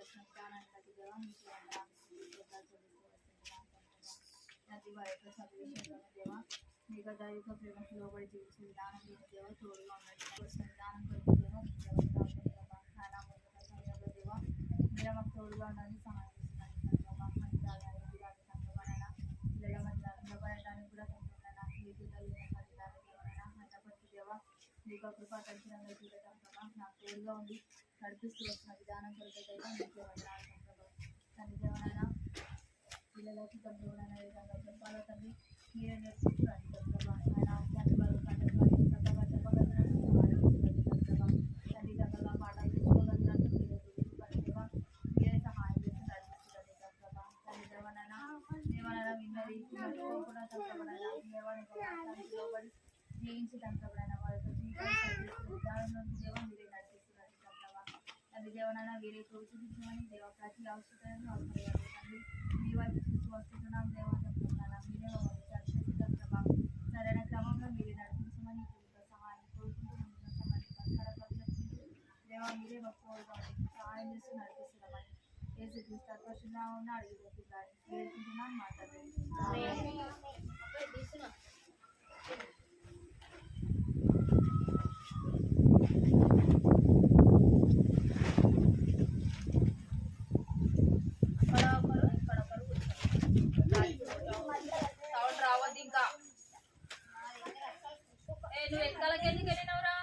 వచ్చిన విధానాన్ని బట్టి దేవా మీకు నది వారి సభ విషయంలో దేవా మీకు దైవిక ప్రేమకు లోబడి జీవించే విధానం లేని దేవ తోడుగా ఉన్నట్టు వచ్చిన విధానం కొరకు దేవా దేవా మీరు మాకు తోడుగా ఉండాలని సహాయం చేస్తున్నాను పిల్లల మధ్య నిలబడటానికి కూడా కొంటున్నాను మీకు దేవా మీకు కృపా తగ్గినంగా చూడటం ప్రభా నాకు తోడుగా ఉండి నడిపిస్తూ వచ్చిన విధానం కొరకు దేవా మీకు తండ్రి దేవనైనా పిల్లలకి తండ్రి ఎవరైనా విధంగా చెప్పాలో తండ్రి మీరే నేర్చుకుంటారు ప్రభా ఆయన తండ్రి వాళ్ళు చక్కగా చెప్పగలిగినట్టు తండ్రి చక్కగా పాఠాలు తెచ్చుకోగలిగినట్టు మీరే సహాయం చేసి నడిపిస్తుంది ప్రభా తండ్రి దేవనైనా దేవనైనా విన్నది కూడా చక్కబడాలి లోబడి జయించడం ప్రభావైనా వాళ్ళతో విధానంలో దేవ మీరే నడిపిస్తున్నారు ప్రభావ తండ్రి దేవనైనా వీరే చూపించమని దేవ ప్రతి అవసరాలను తండ్రి మీ వైపు చూసి వస్తున్నాం దేవనా మీరే రక్షించడం ప్రభావ సరైన క్రమంలో మీరే నడిపించమని సహాయం కోరుకుంటూ దేవ మీరే మాకు సహాయం చేస్తూ నడిపిస్తున్నామని ఏసు సంతోషంగా ఉన్న అడిగిపోతున్నాను మాట్లాడుతున్నాను రావద్దు ఇంకా నువ్వు ఎక్కలకి ఎందుకు వెళ్ళినావురా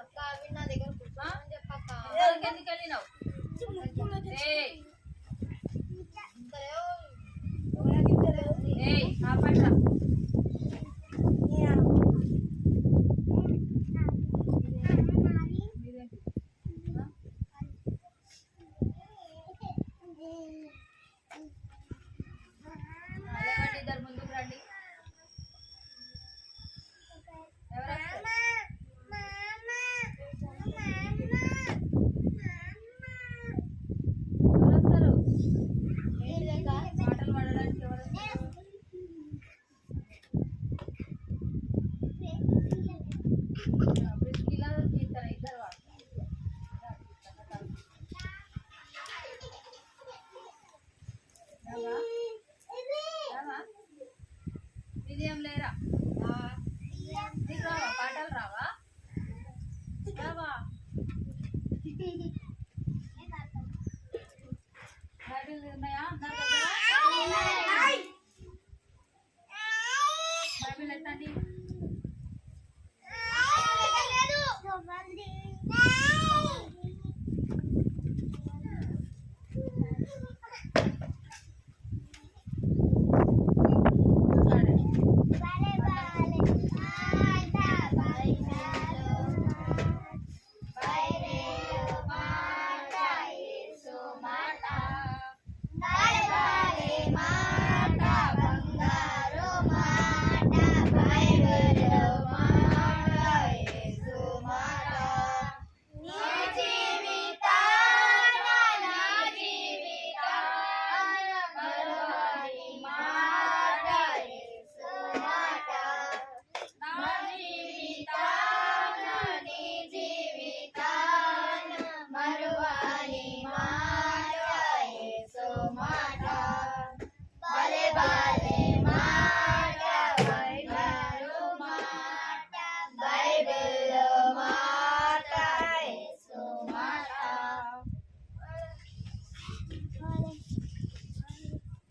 అక్క అవి నా దగ్గర కూర్చోమని చెప్పక్క ఎందుకు వెళ్ళినావు పట్ల ఇద్దరు ముందుకు రండి పాటలు పాడడానికి ఎవరు ఇద్దరు విజయం లేరా నీకు రావా పాటలు రావా రావా బైబిల్ ఉన్నాయా అందరి దగ్గర బైబిల్ ఎత్తండి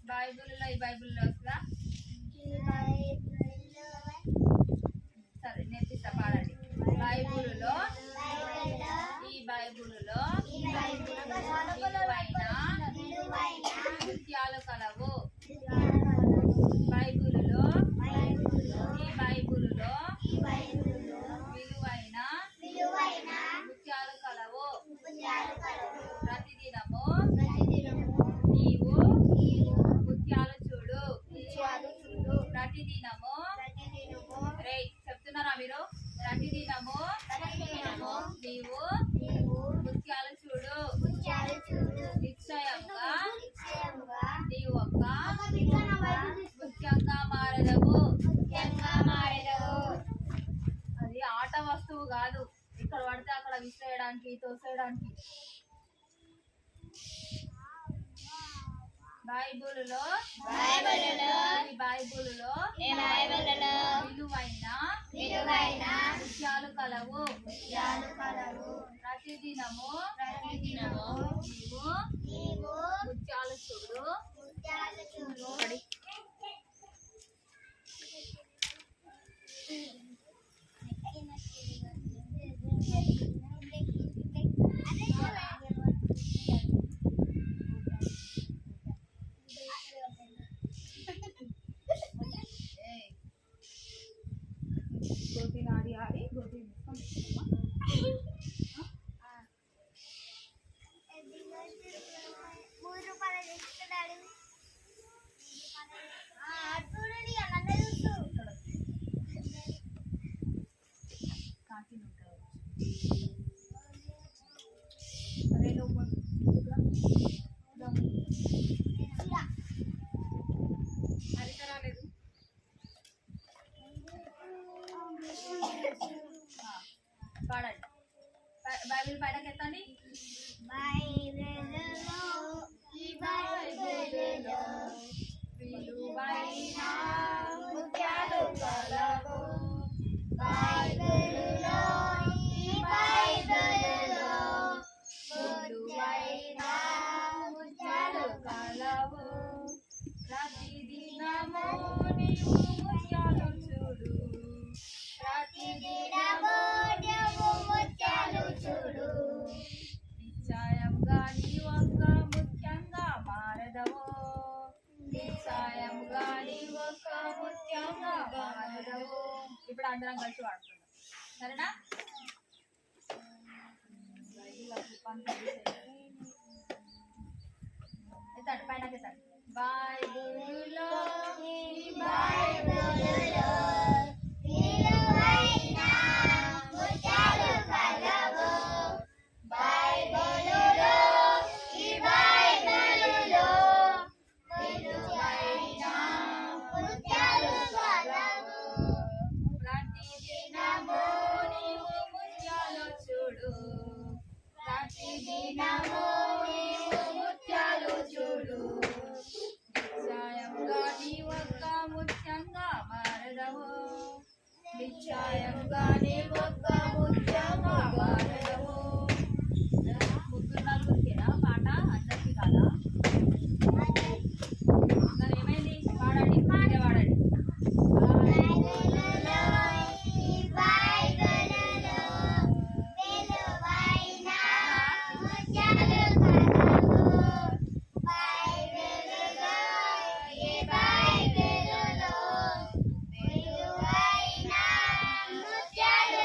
బైబిల్లో ఈ బైబిల్లో వస్తుందా సరే నేర్పిస్తా పాడండి బైబిల్లో ఈ బైబిల్లో విలువైన నృత్యాలు కలవు బైబిల్లో ఈ బైబిల్లో విలువైన నృత్యాలు కలవు ప్రతిదినము నీవు నృత్యాలు చూడు ప్రతిదినము రే చెప్తున్నారా మీరు ప్రతిదినము నీవు నృత్యాలు చూడు నిశ్చయంగా నీవు ఒక ముఖ్యంగా మారెదవు అది ఆట వస్తువు కాదు ఇక్కడ పడితే అక్కడ విసిరేయడానికి తోసేయడానికి బైబిలులో విలువైన ముత్యాలు కలవు. ప్రతిదినము నీవు ముత్యాలు చూడు. గోటీలు ఆడి గోటీ పాడండి. బైబిల్ పైనకి ఎత్తండి. విలువైన ముత్యాలు కలవు. బైబిలులో విలువైన ముత్యాలు కలవు. ప్రతిదినము నీవు ముత్యాలు చూడు. నిశ్చయంగా నీ ఒక్క ముత్యంగా మారదవు. ఇప్పుడు అందరం కలిసి వాడుతున్నాం. సరేనా? ఎత్తాడు పైనకి ఎత్తాడు. బైబిలులో నిశ్చయంగా నీ ఒక్క ముత్యంగా మారదవు. ముగ్గురు నలుగురికేనా పాట? అందరికీ కాదా? ఏమైంది? వాడండి, మీరే వాడండి. Yeah.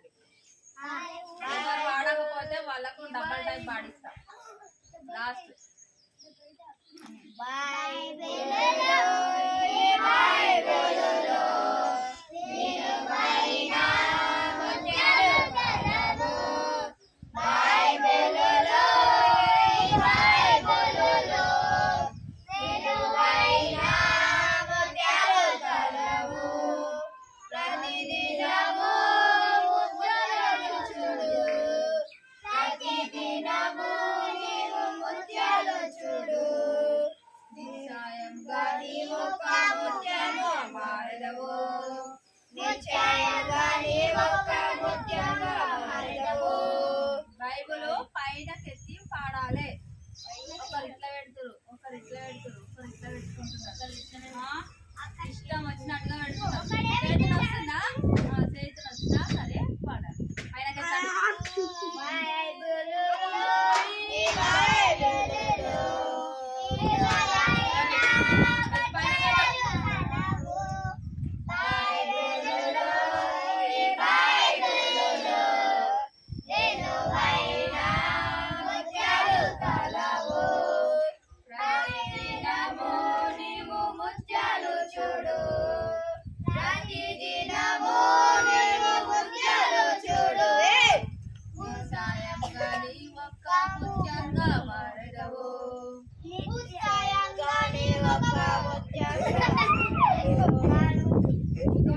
పెట్టండి. ఎవరు వాడకపోతే వాళ్ళకు డబల్ టైం పాడిస్తా. లాస్ట్ బైబుల్ పైనకెత్తి పాడాలి. ఒకరు ఇట్లా పెడుతురు, ఒకరు ఇట్లా పెడుతురు, ఒకరు ఇట్లా పెట్టుకుంటున్నారు. ఇష్టం వచ్చినట్టుగా పెడుతున్నారు. చేతులు వస్తుందా? చేతులు వస్తుందా? సరే పాడాలి. పైనకెత్తండి.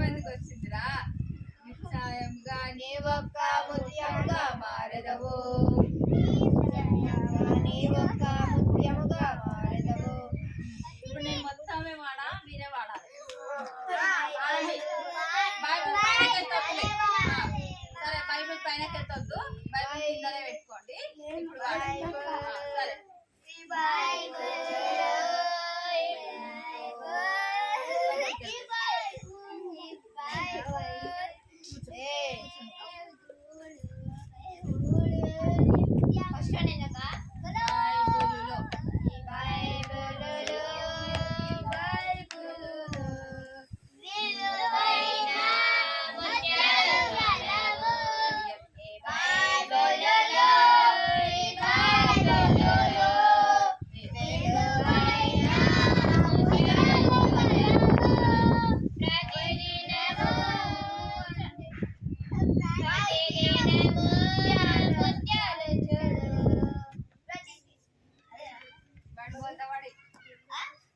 ఎందుకు వచ్చిందిరా? నిశ్చయంగా నీ ఒక్క ముత్యంగా మారెదవు. ఇప్పుడు నేను మొత్తమే వాడా, మీరే వాడాలి. బైబిల్ పైనకి ఎత్తొద్దులే. సరే బైబిల్ పైనకి ఎత్తొద్దు, బైబిల్ కిందనే పెట్టుకోండి. ఇప్పుడు సరే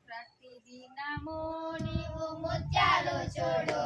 ప్రతిదినము నీవు ముత్యాలు చూడు.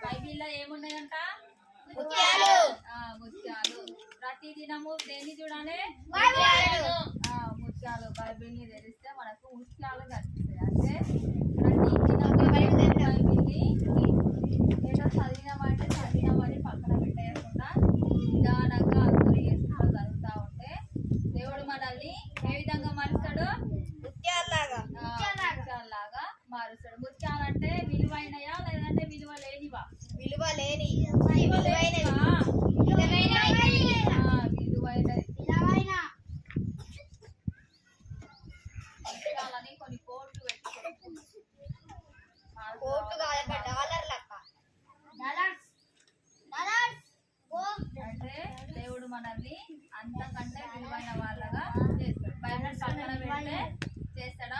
బైబిల్లో ఏమున్నాయంట? ముత్యాలు. ముత్యాలు. ప్రతిదినము దేన్ని చూడాలి? ముత్యాలు. బైబిల్ ని తెరిస్తే మనకు ముత్యాలు కనిపిస్తాయి. అంటే ప్రతిదినము బైబిల్ని ఏదో చదివినామంటే చదివినామని పక్కన పెట్టేయకుండా నిదానంగా అందరూ చేస్తూ చదువుతూ ఉంటే దేవుడు మనల్ని ఏ విధంగా మారుస్తాడు? ముత్యాల్లాగా మారుస్తాడు. ముత్యాలంటే విలువైనయా లేదంటే విలువ లేనివా? విలువ లేని. ముత్యాలని కొన్ని కోట్లు పెట్టుకోవాలి. అంటే దేవుడు మనల్ని అంతకంటే విలువైన వాళ్ళగా చేస్తాడు. బైబిల్ పక్కన పెడితే చేస్తాడా?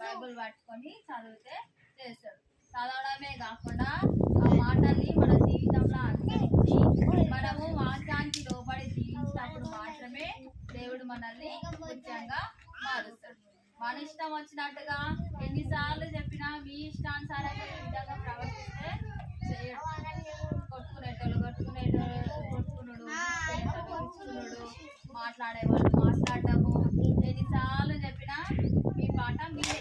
బైబిల్ పట్టుకొని చదివితే చేస్తాడు. చదవడమే కాకుండా ఆ మాటల్ని మన జీవితంలో కాబట్టి మనము వాక్యానికి లోబడి జీవించినప్పుడు మాత్రమే దేవుడు మనల్ని ముఖ్యంగా మారుస్తాడు. మన ఇష్టం వచ్చినట్టుగా ఎన్నిసార్లు చెప్పినా మీ ఇష్టానుసారంగా ఈ విధంగా ప్రవర్తిస్తే చేయడు. కొట్టుకునుడు మాట్లాడేవాళ్ళు మాట్లాడటము ఎన్నిసార్లు చెప్పినా మీ పాట మీరే.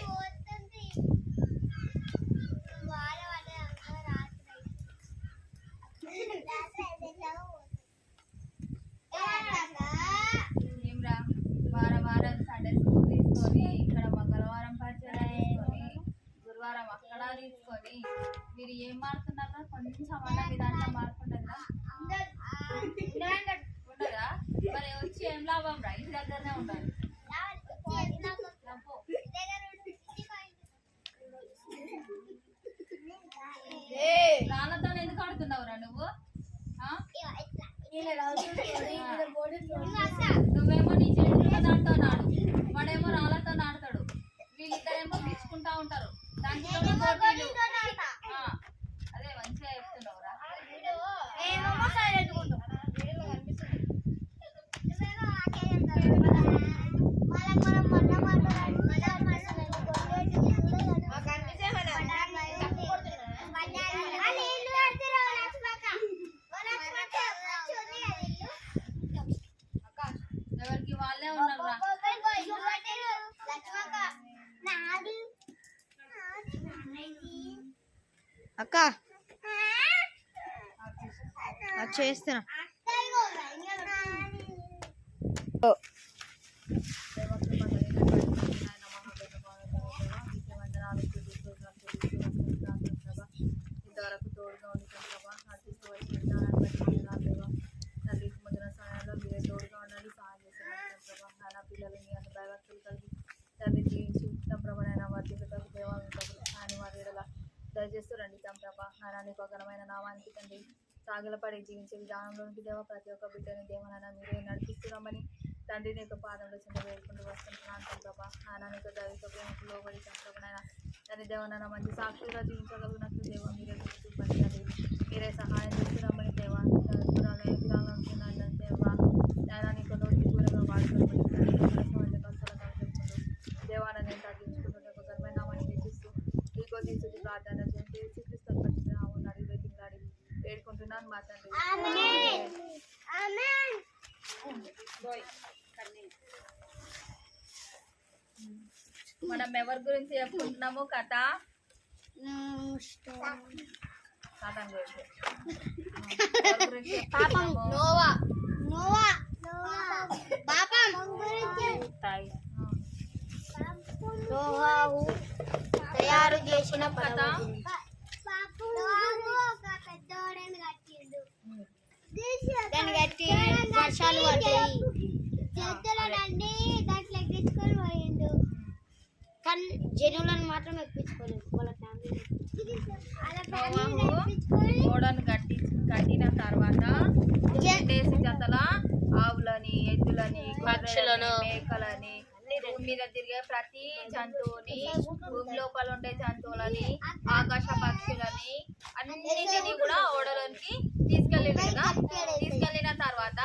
ఏమ్రా వారం వారం సండే స్కూల్ తీసుకొని ఇక్కడ మంగళవారం పరిచయం తీసుకొని గురువారం అక్కడ తీసుకొని మీరు ఏం మారుతున్నారా? కొంచెం అన్న మీ దాంట్లో మార్పు ఉండదా? ఉండదా? మరి వచ్చి ఏం లాభం రా? ఇంటి దగ్గరనే ఉండాలి. రాళ్ళతో ఎందుకు ఆడుతున్నావురా నువ్వు? నువ్వేమో నీ చేతుల్లో దాంతో నాడు, వాడేమో రాళ్ళతో నాడతాడు. వీళ్ళిద్దరేమో పిచ్చుకుంటా ఉంటారు. దాంట్లో అదే మంచిగా చెప్తున్నావురా. ఎవరికి వాళ్ళే ఉన్నారా? అక్క చేస్తున్నా. ఇంతవరకు తోడుగా ఉండటం ప్రభా, నడిపిస్తూ వచ్చిన విధానాన్ని బట్టి దేవా తండ్రి ముందున సమయంలో మీరే తోడుగా ఉండండి, సహాయం చేస్తున్నారు ప్రభా. నాన్న పిల్లలని అన్ని భయభక్తులు కలిగి తండ్రి జీవించి ఉత్తమ ప్రభావైన వర్ధిల్లుటకు దేవా ఆయన వారి ఎడల దయచేస్తూ రండి తమ ప్రభా. నాన్న నీకు ఘనమైన నామానికి తండ్రి సాగిలపడి జీవించే విధానంలోనికి దేవా ప్రతి ఒక్క బిడ్డని దేవనైనా మీరే నడిపిస్తున్నామని తండ్రి నీకు పాదంలో చింత వేడుకుంటూ వస్తుంటున్నాను ప్రభా. నాన్న నీకు దైవిక ప్రేమకు లోబడి ప్రభానైనా తండ్రి దేవనైనా మంచి సాక్షిగా జీవించగలిగినట్లు దేవా మీరే చూపండి తండ్రి. మీరే సహాయం చేస్తున్నామని దేవా విధానాలనుకున్నాను దేవా. నాయన నీకు నోటి కూరగా వాడుకుంటూ దేవాన్ని నేను తగ్గించుకుంటున్న ఒక ఘనమైన నామాన్ని హెచ్చిస్తూ నీకో తీసుకు ప్రార్థన చేసి శ్రీకృష్ణ ఉన్నాడు వెతికిలాడి వేడుకుంటున్నాను మా తండ్రి. మనం ఎవరి గురించి చెప్పుకుంటున్నాము? కథ గురించి తయారు చేసిన కథ. దాన్ని కట్టి వర్షాలు పడ్డాయి కానీ జనులను మాత్రం ఎక్కించుకోలేదు. వాళ్ళ ఫ్యామిలీ ఓడను కట్టిన తర్వాత 2 జతల ఆవులని, ఎద్దులని, పక్షులను, మేకలని, భూమి మీద తిరిగే ప్రతి జంతువుని, భూమి లోపల ఉండే జంతువులని, ఆకాశ పక్షులని అన్నిటినీ కూడా ఓడలోనికి తీసుకెళ్ళిన తర్వాత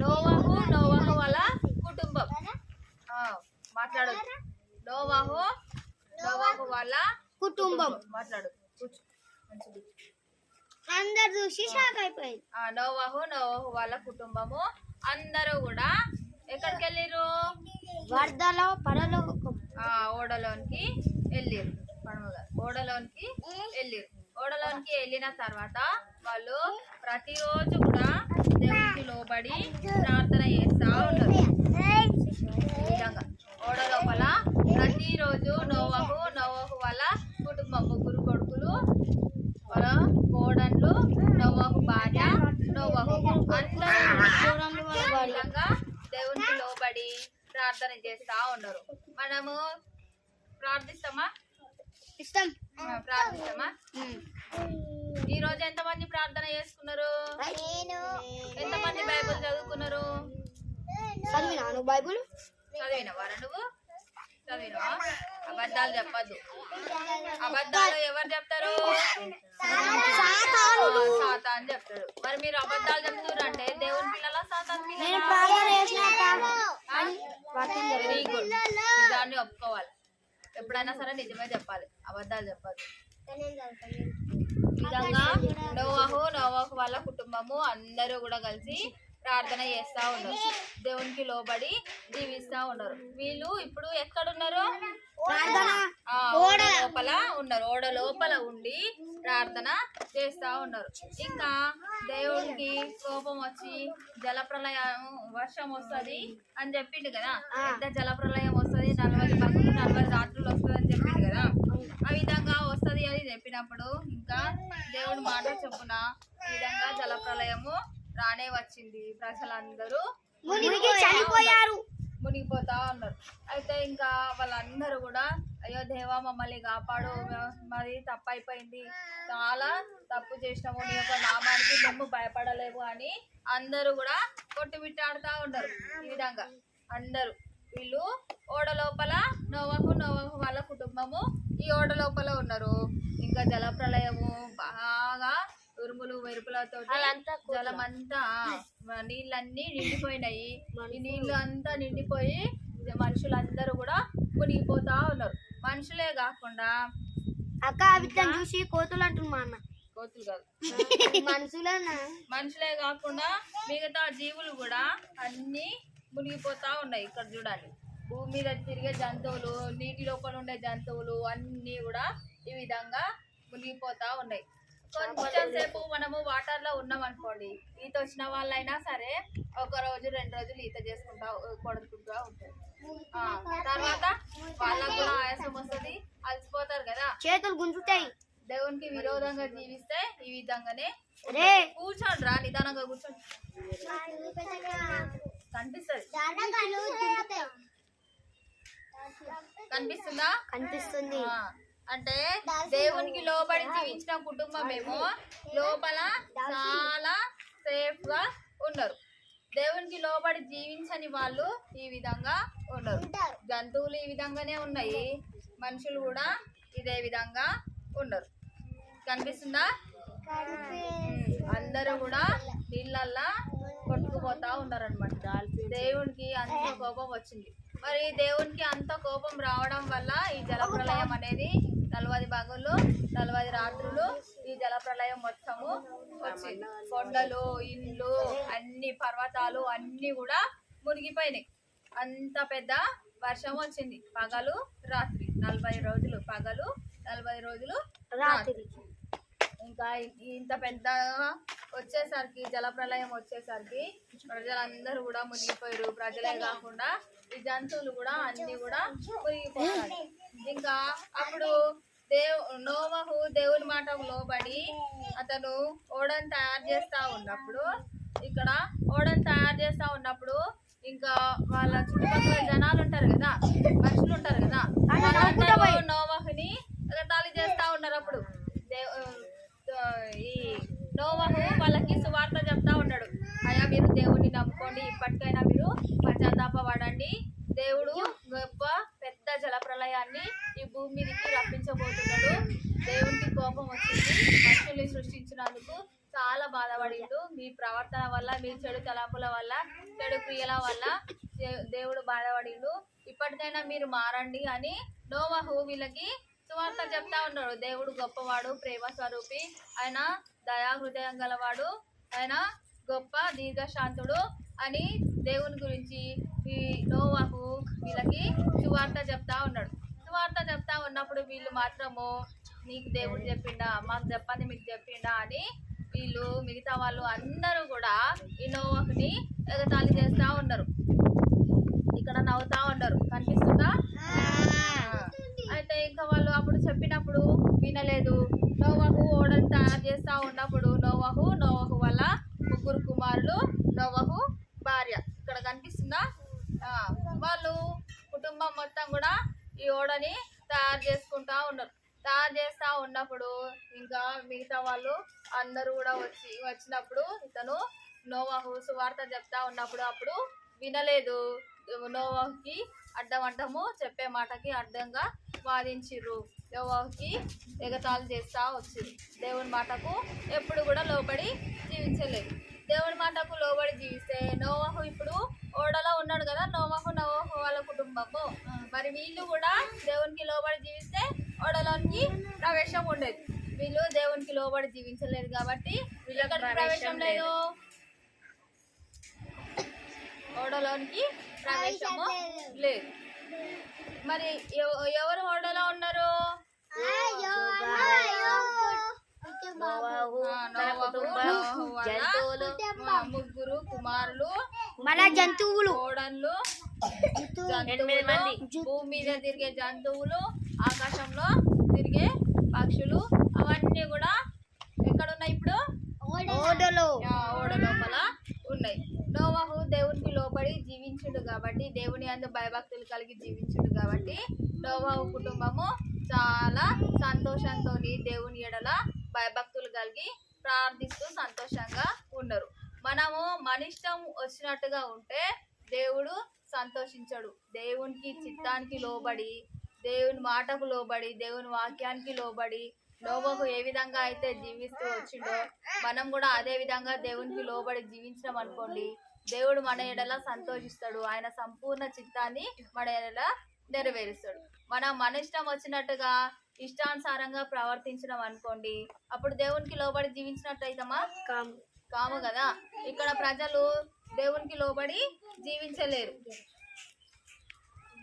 నోవాహు వాళ్ళ కుటుంబం మాట్లాడదు. నోవాహు వాళ్ళ కుటుంబం మాట్లాడు. అందరు చూసి షాక్ అయిపోయింది. నోవాహు వాళ్ళ కుటుంబము అందరూ కూడా ఎక్కడికి వెళ్ళిరు? వరదలో ఓడలోనికి వెళ్ళిరు. ఓడలోనికి వెళ్ళిన తర్వాత వాళ్ళు ప్రతిరోజు కూడా దేవునికి లోబడి ప్రార్థన చేస్తా ఉన్నారు. ఈ విధంగా ఓడ లోపల ప్రతిరోజు నోవాహు వాళ్ళ కుటుంబం 3 కొడుకులు, వాళ్ళ కోడళ్ళు, నోవాహు భార్య, నోవాహు అందరూ దేవునికి లోబడి ప్రార్థన చేస్తా ఉన్నారు. మనము ప్రార్థిస్తామా? ఈ రోజు ఎంతమంది ప్రార్థన చేసుకున్నారు? ఎంతమంది బైబిల్ చదువుకున్నారు? బైబిల్ చదివినవారా నువ్వు? చదివినా అబద్ధాలు చెప్పద్దు. అబద్ధాలు ఎవరు చెప్తారు? సాతాన్ చెప్తాడు. మరి మీరు అబద్ధాలు చెప్తున్నారంటే దేవుని పిల్లల సాతాన్ పిల్లల? Very good. నిజాన్ని ఒప్పుకోవాలి. ఎప్పుడైనా సరే నిజమే చెప్పాలి, అబద్ధాలు చెప్పాలి. ఈ విధంగా నోవాహు వాళ్ళ కుటుంబము అందరూ కూడా కలిసి ప్రార్థన చేస్తా ఉన్నారు, దేవునికి లోబడి జీవిస్తా ఉన్నారు. వీళ్ళు ఇప్పుడు ఎక్కడున్నారు? ఓడ లోపల ఉన్నారు. ఓడ లోపల ఉండి ప్రార్థన చేస్తా ఉన్నారు. ఇంకా దేవునికి కోపం వచ్చి జలప్రలయం వర్షం వస్తుంది అని చెప్పిండు కదా. ఎంత జలప్రలయం వస్తుంది, 40 పగలు 40 రాత్రులు వస్తుంది అని చెప్పిండు కదా. ఆ విధంగా వస్తుంది అని చెప్పినప్పుడు ఇంకా దేవుడి మాట చొప్పున ఈ విధంగా జలప్రలయము రానే వచ్చింది. ప్రజలందరూ మునిగిపోతా ఉన్నారు. అయితే ఇంకా వాళ్ళందరూ కూడా అయ్యో దేవా మమ్మల్ని కాపాడు, మరి తప్పు అయిపోయింది, చాలా తప్పు చేసినాము, నీ యొక్క నామానికి మేము భయపడలేము అని అందరూ కూడా కొట్టుమిట్టాడుతూ ఉన్నారు. ఈ విధంగా అందరూ వీళ్ళు ఓడ లోపల నోవాహు వాళ్ళ కుటుంబము ఈ ఓడ లోపల ఉన్నారు. ఇంకా జలప్రలయము బాగా ఉరుములు మెరుపులతో జలమంతా నీళ్ళన్నీ నిండిపోయినాయి. ఈ నీళ్ళు అంతా నిండిపోయి మనుషులందరూ కూడా మునిగిపోతా ఉన్నారు. మనుషులే కాకుండా చూసి కోతులు అంటున్నా, కోతులు కాదు మనుషులే కాకుండా మిగతా జీవులు కూడా అన్ని మునిగిపోతా ఉన్నాయి. ఇక్కడ చూడండి, భూమి మీద తిరిగే జంతువులు, నీటి లోపల ఉండే జంతువులు అన్నీ కూడా ఈ విధంగా మునిగిపోతా ఉన్నాయి. కొంచెం సేపు మనము వాటర్ లో ఉన్నాం అనుకోండి, ఈత వచ్చిన వాళ్ళైనా సరే 1 రోజు 2 రోజులు ఈత చేసుకుంటా కొడుకుంటా ఉంటారు. తర్వాత వాళ్ళకు కూడా ఆయాసం వస్తుంది, అలసిపోతారు కదా, చేతులు గుంజుతాయి. దేవునికి విరోధంగా జీవిస్తే ఈ విధంగానే కూర్చోండి రా, నిదానంగా కూర్చోండి. కనిపిస్తుందా? కనిపిస్తుంది. అంటే దేవునికి లోబడి జీవించిన కుటుంబం ఏమో లోపల చాలా సేఫ్ గా ఉన్నారు. దేవునికి లోబడి జీవించని వాళ్ళు ఈ విధంగా ఉన్నారు. జంతువులు ఈ విధంగానే ఉన్నాయి, మనుషులు కూడా ఇదే విధంగా ఉన్నారు. కనిపిస్తుందా? అందరూ కూడా నీళ్ళల్లా కొట్టుకుపోతా ఉన్నారు అనమాట. దేవునికి అంత కోపం వచ్చింది. మరి దేవునికి అంత కోపం రావడం వల్ల ఈ జలప్రలయం అనేది 40 పగళ్ళు 40 రాత్రులు ఈ జలప్రలయం మొత్తము వచ్చింది. కొండలు, ఇండ్లు, అన్ని పర్వతాలు అన్ని కూడా మునిగిపోయినాయి. అంత పెద్ద వర్షం వచ్చింది. పగలు రాత్రి 40 రోజులు పగలు 40 రోజులు రాత్రి. ఇంకా ఇంత పెద్దగా వచ్చేసరికి జలప్రలయం వచ్చేసరికి ప్రజలందరూ కూడా మునిగిపోయారు. ప్రజలే కాకుండా ఈ జంతువులు కూడా అన్ని కూడా మునిగిపోతాయి. ఇంకా అప్పుడు నోవహు దేవుని మాట లోబడి అతను ఓడను తయారు చేస్తా ఉన్నప్పుడు, ఇక్కడ ఓడను తయారు చేస్తా ఉన్నప్పుడు ఇంకా వాళ్ళ చుట్టుపక్కల జనాలు ఉంటారు కదా, మనుషులు ఉంటారు కదా, వాళ్ళందరూ నోవహుని ఎగతాళి చేస్తా ఉన్నారు. అప్పుడు ఈ నోవహు వాళ్ళకి సువార్త చెప్తా ఉన్నాడు, అయ్యా మీరు దేవుడిని నమ్ముకోండి, ఇప్పటికైనా మీరు పశ్చాత్తాపపడండి, దేవుడు గొప్ప పెద్ద జలప్రలయాన్ని ఈ భూమి మీదకి రప్పించబోతున్నాడు. దేవునికి కోపం వచ్చింది, మనుషుల్ని సృష్టించినందుకు చాలా బాధపడిండు. మీ ప్రవర్తన వల్ల, మీ చెడు తలంపుల వల్ల, చెడు క్రియల వల్ల దేవుడు బాధపడిండు. ఇప్పటికైనా మీరు మారండి అని నోవహు వీళ్ళకి సువార్త చెప్తా ఉన్నాడు. దేవుడు గొప్పవాడు, ప్రేమ స్వరూపి, ఆయన దయా హృదయం గలవాడు, ఆయన గొప్ప దీర్ఘశాంతుడు అని దేవుని గురించి ఈ నోవహు వీళ్ళకి సువార్త చెప్తా ఉన్నాడు. సువార్త చెప్తా ఉన్నప్పుడు వీళ్ళు మాత్రము నీకు దేవుడు చెప్పిండా, మాకు చెప్పండి మీకు చెప్పిండా అని వీళ్ళు మిగతా వాళ్ళు అందరూ కూడా ఈ నోవహుని ఎగతాళి చేస్తా ఉన్నారు. ఇక్కడ నవ్వుతా ఉన్నారు. కనిపిస్తుందా? అయితే ఇంకా వాళ్ళు అప్పుడు చెప్పినప్పుడు వినలేదు. నోవహు ఓడను తయారు చేస్తా ఉన్నప్పుడు నోవహు వాళ్ళ 3 కుమారులు, నోవహు భార్య ఇక్కడ కనిపిస్తుందా? వాళ్ళు కుటుంబం మొత్తం కూడా ఈ ఓడని తయారు చేసుకుంటా ఉన్నారు. తయారు చేస్తా ఉన్నప్పుడు ఇంకా మిగతా వాళ్ళు అందరూ కూడా వచ్చినప్పుడు ఇతను నోవహు సువార్త చెప్తా ఉన్నప్పుడు అప్పుడు వినలేదు. నోవాహుకి అడ్డము చెప్పే మాటకి అడ్డంగా వాదించిర్రు. నోవాహుకి ఎగతాళి చేస్తా వచ్చిర్రు. దేవుని మాటకు ఎప్పుడు కూడా లోబడి జీవించలేదు. దేవుని మాటకు లోబడి జీవిస్తే నోవాహు ఇప్పుడు ఓడలో ఉన్నాడు కదా, నోవాహు వాళ్ళ కుటుంబము. మరి వీళ్ళు కూడా దేవునికి లోబడి జీవిస్తే ఓడలోనికి ప్రవేశం ఉండేది. వీళ్ళు దేవునికి లోబడి జీవించలేదు కాబట్టి వీళ్ళకి ప్రవేశం లేదు. ఓడలోనికి ప్రవేశము లేదు. మరి ఎవరు ఓడలో ఉన్నారు? ముగ్గురు కుమారులు, మన జంతువులు, కోడళ్ళు, భూమి మీద తిరిగే జంతువులు, ఆకాశంలో తిరిగే పక్షులు, అవన్నీ కూడా ఎక్కడున్నాయి ఇప్పుడు? ఓడ లోపల ఉన్నాయి. నోవాహు దేవునికి లోబడి జీవించుడు కాబట్టి, దేవుని యందు భయభక్తులు కలిగి జీవించుడు కాబట్టి నోవాహు కుటుంబము చాలా సంతోషంతో దేవుని ఎడల భయభక్తులు కలిగి ప్రార్థిస్తూ సంతోషంగా ఉన్నారు. మనము మన ఇష్టం వచ్చినట్టుగా ఉంటే దేవుడు సంతోషించడు. దేవునికి చిత్తానికి లోబడి, దేవుని మాటకు లోబడి, దేవుని వాక్యానికి లోబడి నోవాహు ఏ విధంగా అయితే జీవిస్తూ వచ్చిండో మనం కూడా అదే విధంగా దేవునికి లోబడి జీవించడం అనుకోండి, దేవుడు మన ఎడల సంతోషిస్తాడు. ఆయన సంపూర్ణ చిత్తాన్ని మన ఎడల నెరవేరుస్తాడు. మనం మన ఇష్టం వచ్చినట్టుగా ఇష్టానుసారంగా ప్రవర్తించడం అనుకోండి, అప్పుడు దేవునికి లోబడి జీవించినట్టయితమా? కాము కదా. ఇక్కడ ప్రజలు దేవునికి లోబడి జీవించలేరు.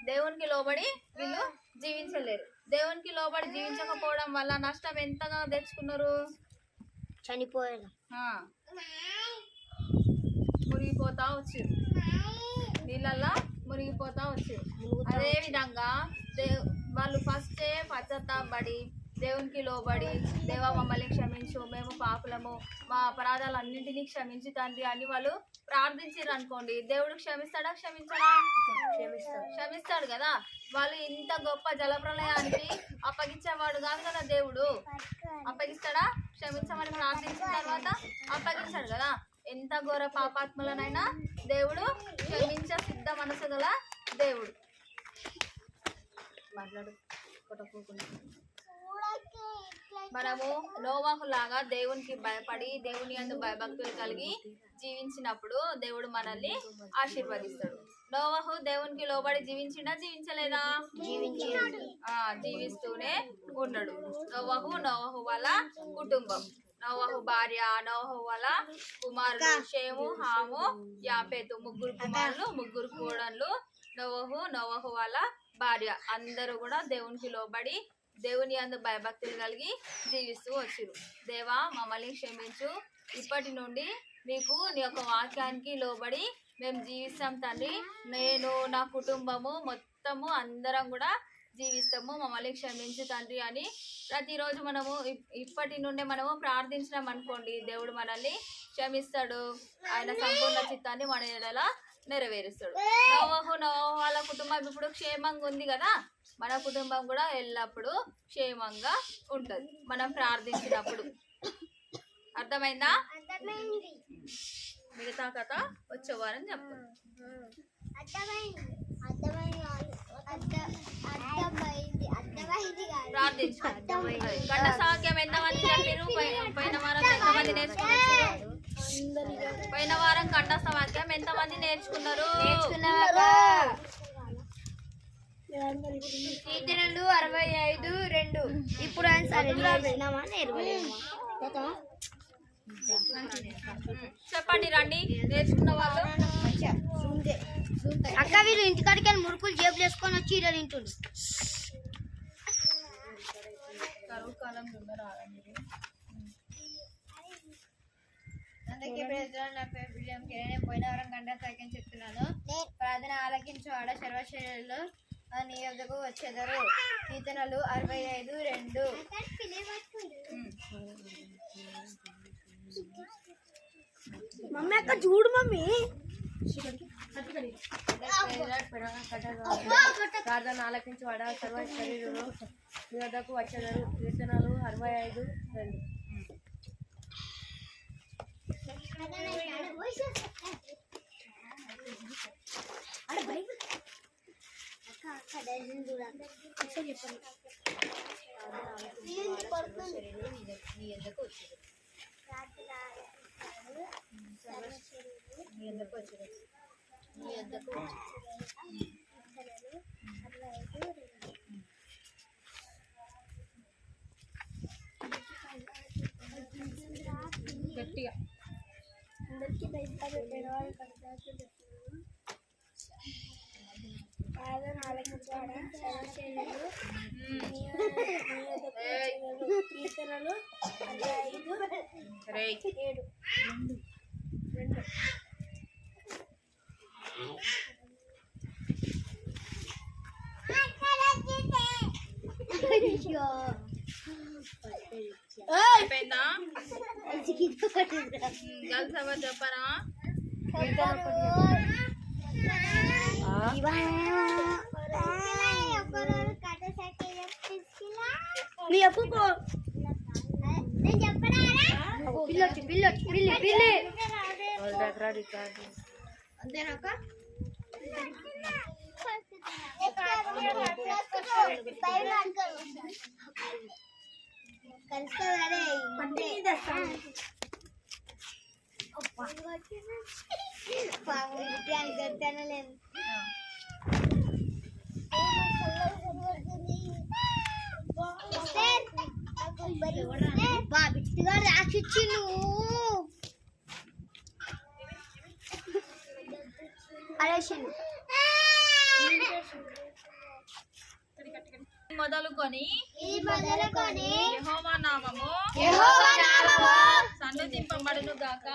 దేవునికి లోబడి వీళ్ళు జీవించలేరు. దేవునికి లోబడి జీవించకపోవడం వల్ల నష్టం ఎంతగా తెచ్చుకున్నారు? చనిపోయారు, మునిగిపోతా వచ్చారు, నీళ్ళల్లో మునిగిపోతా వచ్చారు. అదే విధంగా వాళ్ళు ఫస్టే పశ్చాత్తాపడి దేవునికి లోబడి, దేవా మమ్మల్ని క్షమించు, మేము పాపులము, మా అపరాధాలన్నింటినీ క్షమించి తండ్రి అని వాళ్ళు ప్రార్థించారు అనుకోండి, దేవుడు క్షమిస్తాడా? క్షమించడా? క్షమిస్తాడు కదా. వాళ్ళు ఇంత గొప్ప జలప్రలయానికి అప్పగించేవాడు కాదు కదా దేవుడు. అప్పగిస్తాడా? క్షమించమని ప్రార్థించిన తర్వాత అప్పగించాడు కదా. ఎంత ఘోర పాపాత్ములనైనా దేవుడు క్షమించే సిద్ధ మనసు గల దేవుడు. మాట్లాడు కొట్టకుండా. మనము నోవాహు లాగా దేవునికి భయపడి దేవుని యందు భయభక్తులు కలిగి జీవించినప్పుడు దేవుడు మనల్ని ఆశీర్వదిస్తాడు. నోవాహు దేవునికి లోబడి జీవించిండా? జీవించలేదా? జీవిస్తూనే ఉన్నాడు. నోవాహు వాళ్ళ కుటుంబం, నోవాహు భార్య, నోవాహు వాళ్ళ కుమారులు షేము, హాము, యాపేతు, ముగ్గురు కుమారులు, ముగ్గురు కోడళ్ళు, నోవాహు వాళ్ళ భార్య అందరూ కూడా దేవునికి లోబడి దేవుని యందు భయభక్తులు కలిగి జీవిస్తూ వచ్చిరు. దేవా మమ్మల్ని క్షమించు, ఇప్పటి నుండి నీకు నీ యొక్క వాక్యానికి లోబడి మేము జీవిస్తాం తండ్రి, నేను నా కుటుంబము మొత్తము అందరం కూడా జీవిస్తాము, మమ్మల్ని క్షమించు తండ్రి అని ప్రతిరోజు మనము ఇప్పటి నుండి మనము ప్రార్థించడం అనుకోండి, దేవుడు మనల్ని క్షమిస్తాడు. ఆయన సంపూర్ణ చిత్తాన్ని మన ఎడల నెరవేరుస్తాడు. నోవాహు వాళ్ళ కుటుంబం ఇప్పుడు క్షేమంగా ఉంది కదా, మన కుటుంబం కూడా ఎల్లప్పుడూ క్షేమంగా ఉంటుంది మనం ప్రార్థించినప్పుడు. అర్థమైందా? మిగతా కథ వచ్చే వారం చెప్తాను. ప్రార్థించుకోండి. గంట సాఖ్యం ఎంతమంది చెప్పారు? పోయిన వారం ఎంతమంది నేర్చుకున్నారు? పోయిన వారం కంఠస్థ వాక్యం ఎంతమంది నేర్చుకున్నారు? కీర్తనలు 65:2. ఇప్పుడు చెప్పండి రండి నేర్చుకున్న వాళ్ళు. అక్క వీళ్ళు ఇంటికాడికి వెళ్ళి మురుకులు జేబులు వేసుకొని వచ్చి ఇలా తింటుండ్రు. కరువు కాలం అందరికీ ప్రేజలార్డ్. నా పేరు విలియం కే. నేను పోయిన వారం గంట సాక్యం చెప్తున్నాను. ప్రార్థన ఆలకించు ఆడ సర్వశరీరులు నీ వద్దకు వచ్చేదరు. కీర్తనలు 65:2. మమ్మీ అక్క చూడు మమ్మీ. ప్రార్థన ఆలకించు ఆడ సర్వ శరీరులు నీ వద్దకు వచ్చేదరు. కీర్తనలు 65:2. నీ ఎద్దకు వచ్చేది నీ ఎద్దకు వచ్చేది నీ ఎద్దకు గట్టిగా అందరికీ దయచేసి పేదవాళ్ళు కష్టాలు ప్రార్థన ఆలకించాడా సర్వశైలులు కీర్తనలు 5:7 2 అయిపోయిందా గర్ల్స్ ఎవరు చెప్పరా అంతేనాక బిట్టుగా రాసిచ్చి నువ్వు మొదలుకొని యెహోవా నామము సన్నుతింపబడును గాక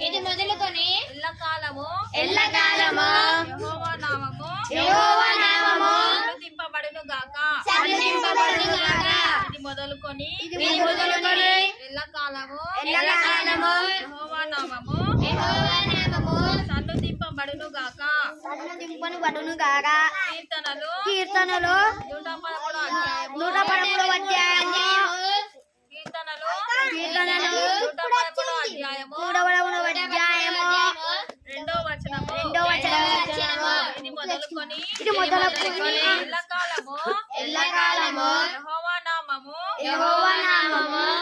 ఇది మొదలుకొని ఎల్లకాలము యెహోవా నామము సన్నుతింపబడును గాక ఇది మొదలుకొని ఎల్లకాలము యెహోవా నామము సన్నుతింపబడును గాక కీర్తనలు 113 అధ్యాయము కీర్తనలు 113 అధ్యాయము 2వ వచనము ఇది మొదలుకొని ఎల్లకాలము యెహోవా నామము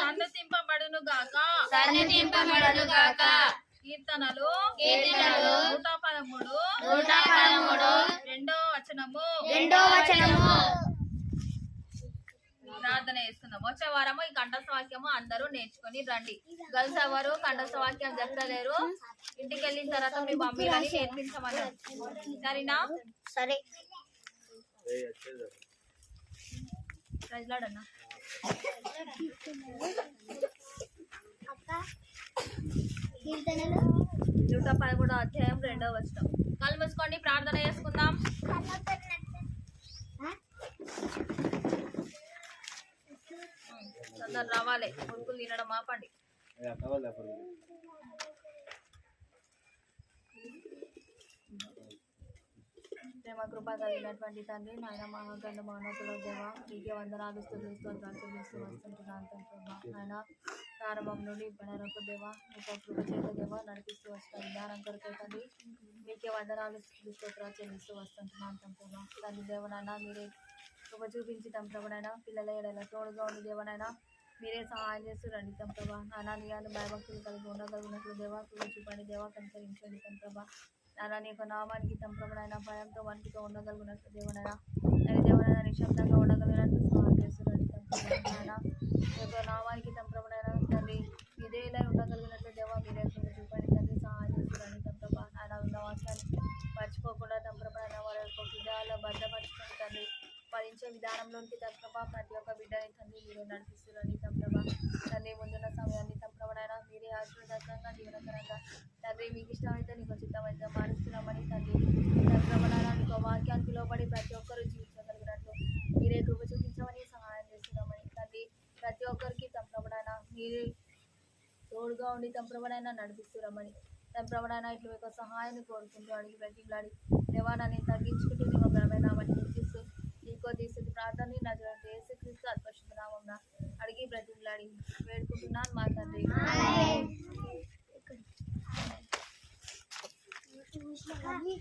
సన్నుతింపబడును గాక కీర్తనలు 113 2వ వచనము ప్రార్థన చేస్తున్నాం. వచ్చే వారము ఈ కంఠస్థ వాక్యము అందరూ నేర్చుకొని రండి. గర్ల్స్ ఎవరు కంఠస్థ వాక్యం చెప్తలేరు, ఇంటికి వెళ్ళిన తర్వాత మీ మమ్మీలని నేర్పించమన్నారు. సరేనా? సరే. ప్రజలాడన్నా 113 అధ్యాయం 2వ వచనం. కళ్ళు మూసుకోండి, ప్రార్థన చేసుకుందాం. అందరు రావాలి, మురుకులు తినడం ఆపండి. ప్రేమ కృప కలిగినటువంటి తండ్రి, నాయన మహాగండ మానవుల దేవ, నీకే వందనాలు వస్తుంటున్నాను తండ్రి. ఆయన ప్రారంభం నుండి ఇప్పటి వరకు దేవ, నీకు కృప చేత దేవ నడిపిస్తూ వస్తున్న విధానం కొరకే తండ్రి, మీకే వందనాలు స్తోత్రాలు చెల్లిస్తూ వస్తుంటున్నాను తండ్రి. తండ్రి దేవనైనా మీరే కృప చూపించి తండ్రవనైనా పిల్లల ఏడైనా తోడుగా ఉండి దేవనైనా మీరే సహాయం చేస్తూ రండి తండ్రబా. నానా నీ భయభక్తులు కలిగి ఉండగలిగినట్లు దేవా కృప చూపండి దేవా, కనికరించండి తండ్రబా. నానా నీ యొక్క నామానికి తండ్రబనైనా భయంతో వణికితో ఉండగలిగినట్లు దేవనైనా నది దేవనైనా నిశ్శబ్దంగా ఉండగలిగినట్లు సహాయం చేస్తూ రండి తండ్రబా. నీ యొక్క నామానికి తండ్రబనైనా తండ్రి ఇదేలా ఉండగలిగినట్లు దేవా మీరే కృప చూపండి తండ్రి, సహాయం చేస్తూ రండి తండ్రబా. నాయన ఉన్న వాక్యాన్ని మర్చిపోకుండా తండ్రబనైనా వారి యొక్క హృదయాల్లో భద్రపరచుకొని తండ్రి ఫలించే విధానంలోనికి తండ్రబా ప్రతి ఒక్క బిడ్డని తండ్రి మీరే నడిపిస్తురండి తండ్రబా. తండ్రి ముందున్న సమయాన్ని తండ్రబనైనా మీరే ఆశీర్వాదంగా జీవనకరంగా తండ్రి మీకు ఇష్టమైతే నీకు చిత్తమైతే మారుస్తున్నామని తండ్రి తండ్రబనైనా నీకు వాక్యానికి లోబడి ప్రతి ఒక్కరూ జీవించగలిగినట్లు మీరే కృప చూపించమని సహాయం చేస్తున్నామని తండ్రి. ప్రతి ఒక్కరికి తండ్రబనైనా మీరే తోడుగా ఉండి తండ్రబనైనా నడిపిస్తున్నామని తండ్రబనైనా ఇట్లా యొక్క సహాయాన్ని కోరుకుంటూ అడిగి బ్రతిలాడి దేవాన్ని తగ్గించుకుంటూ నీ ఘనమైన నామాన్ని హెచ్చిస్తూ నీకో తీసేది ప్రార్థన నజరేయుడైన యేసుక్రీస్తు అద్భుత నామమున అడిగి బ్రతిలాడి వేడుకుంటున్నాను మా తండ్రి. చేసినా కానీ